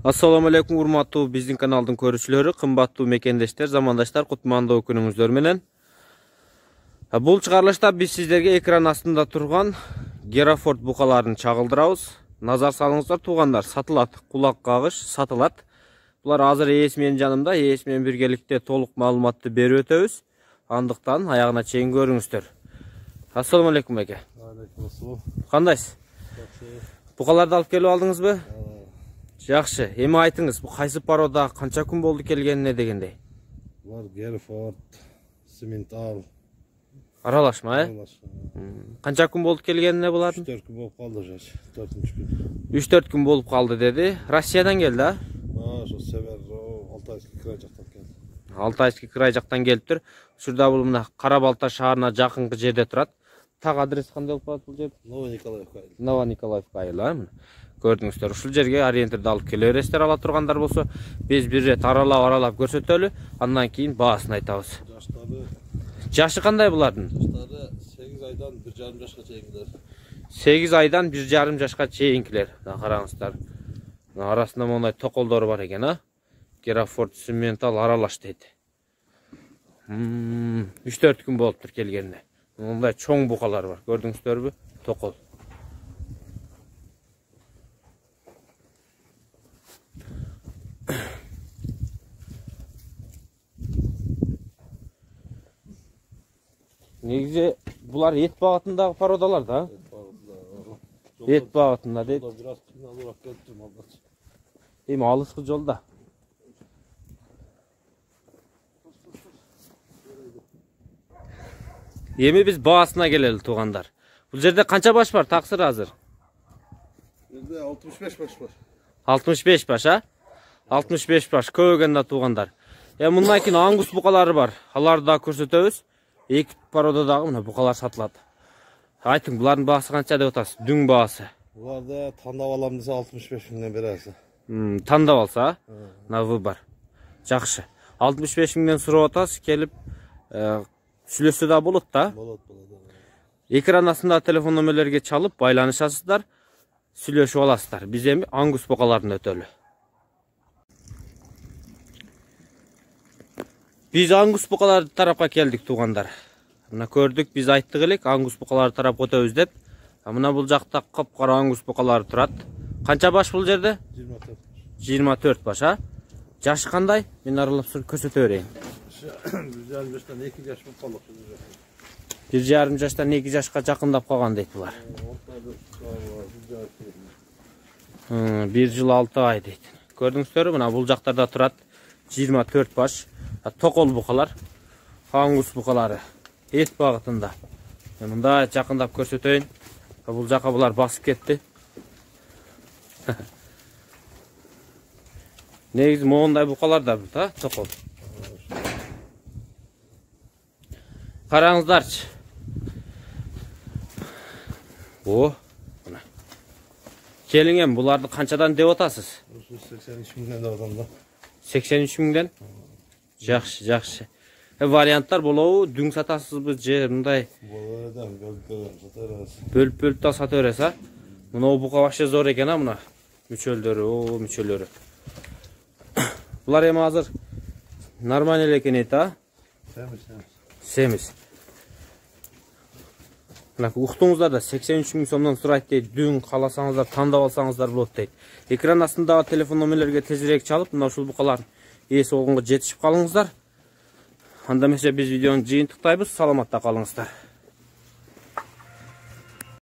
Assalamu alaikum urmаттуу биздин каналдын көрүүчүлөрү, кымбаттуу мекендештер, замандаштар, кутмандуу күнүңүздөр менен. Бул чыгарылышта биз сиздерге экран астында турган Герафорд букаларын чагылдырабыз. Назар салыңыздар туугандар, сатылат, кулак кагыш сатылат. Булар азыр ээси менен жанымда, ээси менен биргеликте толук маалыматты берип өтөбүз. Андыктан аягына чейин көрүңүздөр. Assalamu alaikum эке. Алейкум ассалам. Кандайсыз? Букаларды алып келип алдыңызбы? Жакшы. Эми айтыңыз, бу кайсы порода, канча күн болду келгенине дегендей? Булар Герефорд, Симментал. Аралашма, Канча күн болду келгенине булардын? 3-4 күн болуп калды жаш. 4-күн. 3-4 күн болуп калды деди. Россиядан келди, а? Ошо Север, Алтайский край жактан келди. Алтайский край жактан келиптир. Ушурда бул мына Кара-Балта шаарына жакынкы жерде турат. Так адрес кандай болуп калат бул жер? Новониколаевка. Новониколаевка айыл, көрдүңүздөр. Ушул жерге ориентирди алып келе бересиздер, ала тургандар болсо, биз бир рет аралап көрсөтөлү, андан кийин баасын айтабыз. Жашы кандай булардын? Жаштары 8 айдан 1,5 жашка чейинкилер. 8 айдан 1,5 жашка чейинкилер. Караңыздар. Арасында мондай токолдор бар экен, а? Герафорд, Симментал аралаш дейт. 3-4 күн болуптур келгенине. Мондай чоң букалар бар, көрдүңүздөрбү? Токол. Негизи булар эт багытындагы породалар да? Эт багытында дейт. Бираз кыйналуураак келиптир малдар. Эми алыскы жолда. Эми биз баасына келели туугандар. Бул жерде канча баш бар таксыр азыр? Жерде 65 баш бар. 65 баш, а? 65 баш көбөгөндө туугандар. Мындан кийин ангус букалары бар. Аларды да көрсөтөбүз. Эки породадагы мына букалар сатылат. Айтың, булардын баасы канча деп атасыз? Дүң баасы. Буларды тандап алам десе 65 миңден бересиз. Тандап алса, на выбор. Жакшы. 65 миңден сурап атасыз, келип сүйлөшсө да болот да? Болот. Экран астында телефон номерлерге чалып байланышасыздар, сүйлөшүп аласыздар. Биз эми ангус букаларын өтөлү. Биз ангус букалары тарапка келдик туугандар. Мына көрдүк, биз айттык элек ангус букалары тарапка өтөбүз деп. Мына бул жакта капкара ангус букалары турат. Канча баш бул жерде? 24. 24 баш, а? Жашы кандай? Мен аралап көрсөтө берейин. 1,5 жаштан 2 жаш болуп калды. 1,5 жаштан 2 жашка жакындап калган дейт булар. 1 жыл 6 ай дейт. Көрдүңүздөрбү? Мына бул жактарда турат 24 баш. Токол букалар, ангус букалары, эт багытында. Мында жакындап көрсөтөйүн. Бул жака булар басып кетти. Негизи мондай букалар да да, токол. Караңыздарчы. Мына. Келиңем, буларды канчадан деп атасыз? 83 миңден деп атам да. 83 миңден? Жакшы. Варианттар болобу? Дүң сатасызбы же мындай? Бөлүп да сата бересиз, а? Мына бука вообще зор экен, а мына мүчөлдөрү, мүчөлөрү. Булар эми азыр нормаль эле экен эт, а? Семиз. Мына уктуңуздар да 83 миң сомдон сурайт дейт. Дүң кааласаңыздар тандап алсаңыздар болот дейт. Экран астындагы телефон номерлерге тезирээк чалып, мына ушул букалардын ээси болгонго жетишип калыңыздар. Анда эмесе биз видеону жыйынтыктайбыз. Саламатта калыңыздар.